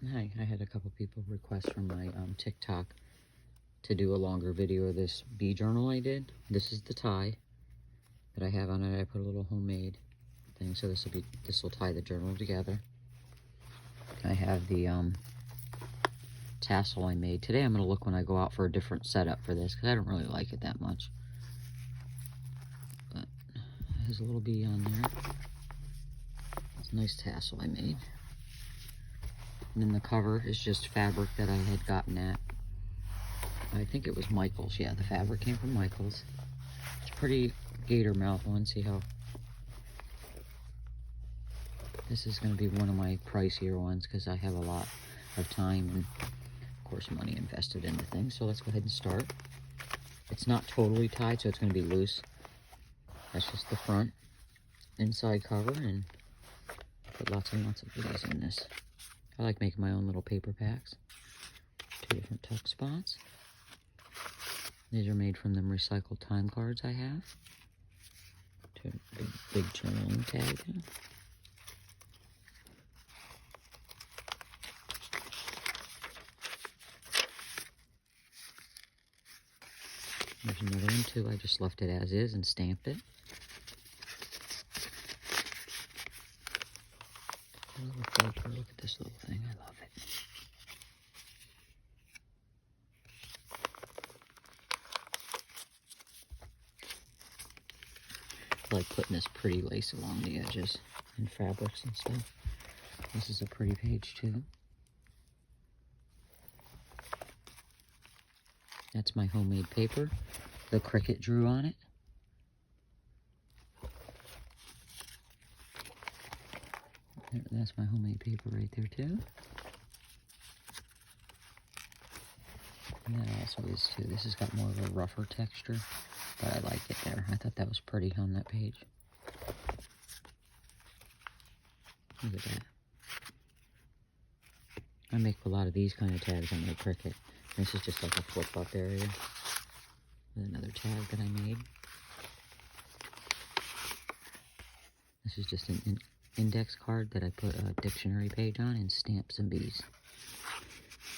Hi, I had a couple people request from my TikTok to do a longer video of this bee journal I did. This is the tie that I have on it. I put a little homemade thing, so this will tie the journal together. I have the tassel I made. Today I'm going to look when I go out for a different setup for this, because I don't really like it that much. But it has a little bee on there. It's a nice tassel I made. And then the cover is just fabric that I had gotten at, I think it was Michael's. Yeah, the fabric came from Michael's. It's a pretty gator mouth one. See how this is going to be one of my pricier ones because I have a lot of time and of course money invested into things. So let's go ahead and start. It's not totally tied, so it's going to be loose. That's just the front inside cover, and put lots and lots of goodies in this. I like making my own little paper packs. 2 different tuck spots. These are made from them recycled time cards I have. 2 big journaling tag. There's another one too. I just left it as is and stamped it. A little filter. Look at this little thing. I love it. I like putting this pretty lace along the edges and fabrics and stuff. This is a pretty page too. That's my homemade paper. The cricket drew on it. That's my homemade paper right there too. And that also is too. This has got more of a rougher texture, but I like it there. I thought that was pretty on that page. Look at that. I make a lot of these kind of tags on my cricket. This is just like a flip-up area. With another tag that I made. This is just an index card that I put a dictionary page on and stamp some bees.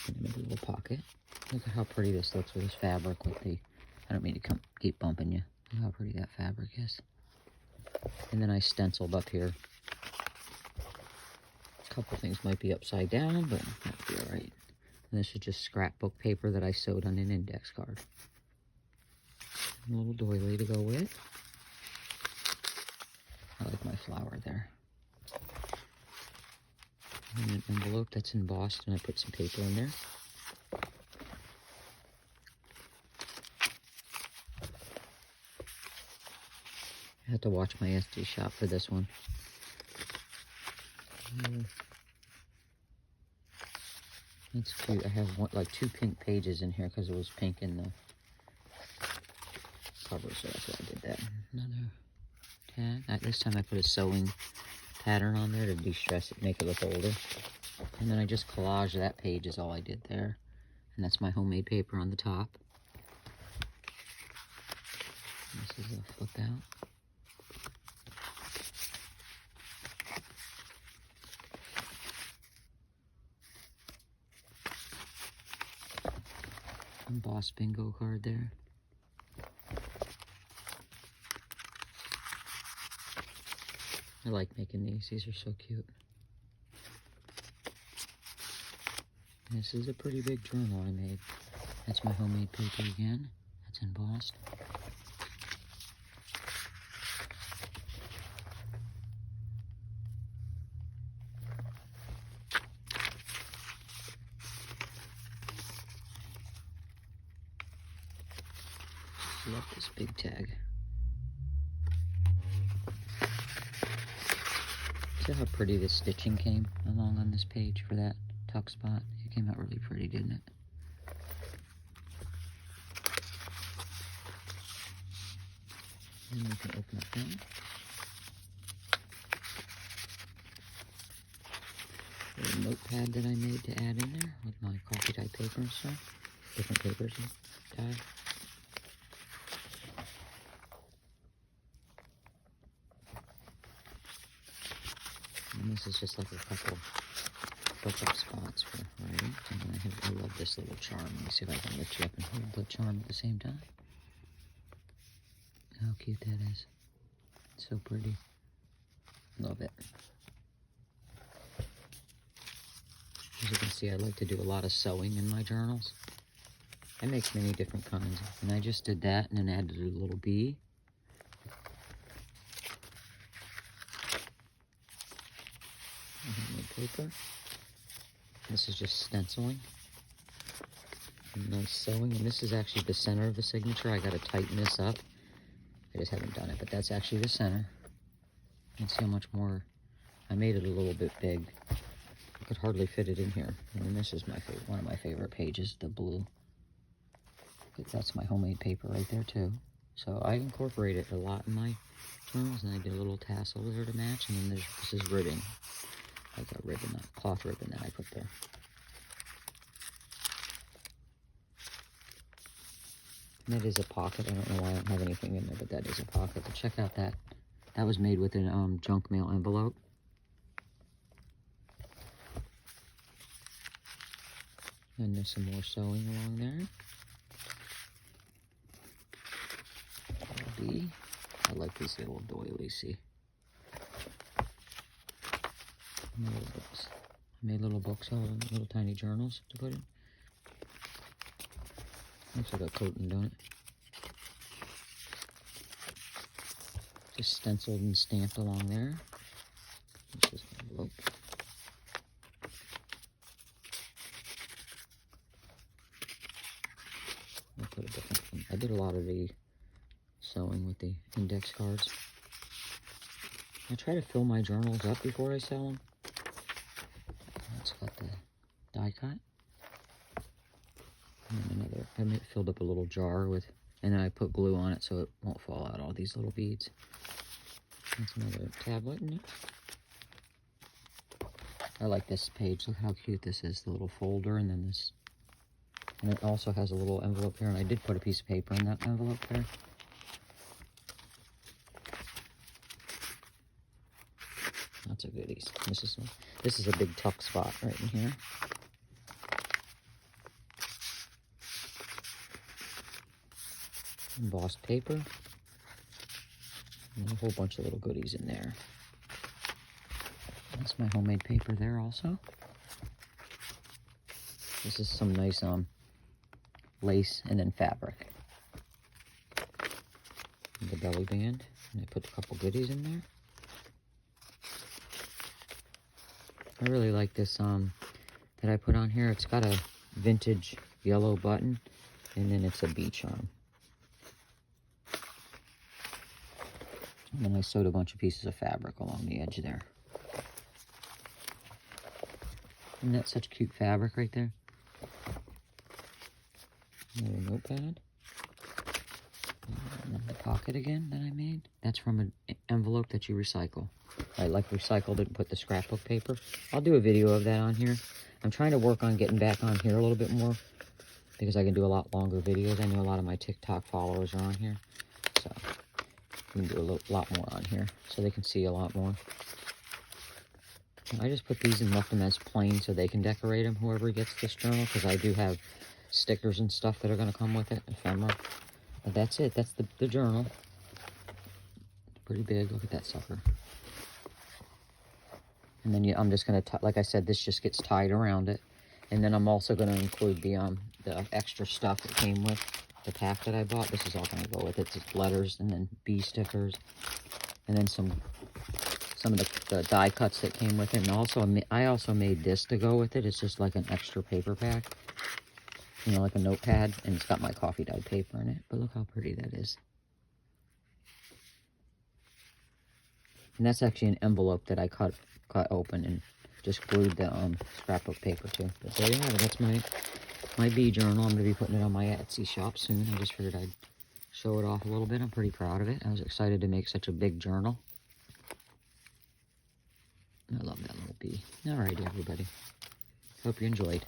And I made a little pocket. Look at how pretty this looks with this fabric with the... I don't mean to keep bumping you. Look how pretty that fabric is. And then I stenciled up here. A couple things might be upside down, but that'll be alright. And this is just scrapbook paper that I sewed on an index card. A little doily to go with. I like my flower there. And an envelope that's embossed, and I put some paper in there. I had to watch my Etsy shop for this one. It's cute. I have like 2 pink pages in here because it was pink in the cover, so that's why I did that. Another tag. This time I put a sewing pattern on there to de-stress it, make it look older. And then I just collaged that page is all I did there. And that's my homemade paper on the top. This is a flip out. Embossed bingo card there. I like making these. These are so cute. This is a pretty big journal I made. That's my homemade paper again. That's embossed. Love this big tag. See how pretty this stitching came along on this page for that tuck spot? It came out really pretty, didn't it? And we can open up that. A notepad that I made to add in there with my coffee dyed paper and stuff. Different papers and dyed. And this is just like a couple look up spots for writing. And then I love this little charm. Let me see if I can lift you up and hold the charm at the same time. How cute that is. It's so pretty. Love it. As you can see, I like to do a lot of sewing in my journals. I make many different kinds. And I just did that and then added a little bee. Handmade paper. This is just stenciling. And nice sewing. And this is actually the center of the signature. I got to tighten this up. I just haven't done it, but that's actually the center. You can see how much more. I made it a little bit big. I could hardly fit it in here. And then this is my favorite, one of my favorite pages, the blue. That's my homemade paper right there too. So I incorporate it a lot in my journals, and I did a little tassel there to match. And then this is ribbon, like a ribbon, a cloth ribbon that I put there. And that is a pocket. I don't know why I don't have anything in there, but that is a pocket. But check out that. That was made with a junk mail envelope. And there's some more sewing along there. I like these little doilies, see? Little books. I made little books, little tiny journals to put in. Looks like a coating, don't it? Just stenciled and stamped along there. This is an envelope. I'll put a different one. I did a lot of the sewing with the index cards. I try to fill my journals up before I sell them. It's got the die cut. And another, I filled up a little jar with, and then I put glue on it so it won't fall out, all these little beads. That's another tablet in there. I like this page. Look how cute this is, the little folder, and then this. And it also has a little envelope here, and I did put a piece of paper in that envelope there. Lots of goodies. This is a big tuck spot right in here. Embossed paper. And a whole bunch of little goodies in there. That's my homemade paper there also. This is some nice lace and then fabric. And the belly band. And I put a couple goodies in there. I really like this that I put on here. It's got a vintage yellow button, and then it's a bee charm. And then I sewed a bunch of pieces of fabric along the edge there. Isn't that such cute fabric right there? Another notepad. And then the pocket again that I made. That's from an envelope that you recycle. I recycled it and put the scrapbook paper. I'll do a video of that on here. I'm trying to work on getting back on here a little bit more because I can do a lot longer videos. I know a lot of my TikTok followers are on here. So we can do a lot more on here so they can see a lot more. I just put these and left them as plain so they can decorate them, whoever gets this journal, because I do have stickers and stuff that are going to come with it, ephemera. But that's it. That's the journal. It's pretty big. Look at that sucker. And then I'm just going to, like I said, this just gets tied around it. And then I'm also going to include the extra stuff that came with the pack that I bought. This is all going to go with it. It's just letters and then bee stickers. And then some of the die cuts that came with it. And also, I also made this to go with it. It's just like an extra paper pack. You know, like a notepad. And it's got my coffee dyed paper in it. But look how pretty that is. And that's actually an envelope that I cut open and just glued the scrapbook paper to. But there you have it. That's my bee journal. I'm going to be putting it on my Etsy shop soon. I just figured I'd show it off a little bit. I'm pretty proud of it. I was excited to make such a big journal. I love that little bee. Alrighty, everybody. Hope you enjoyed.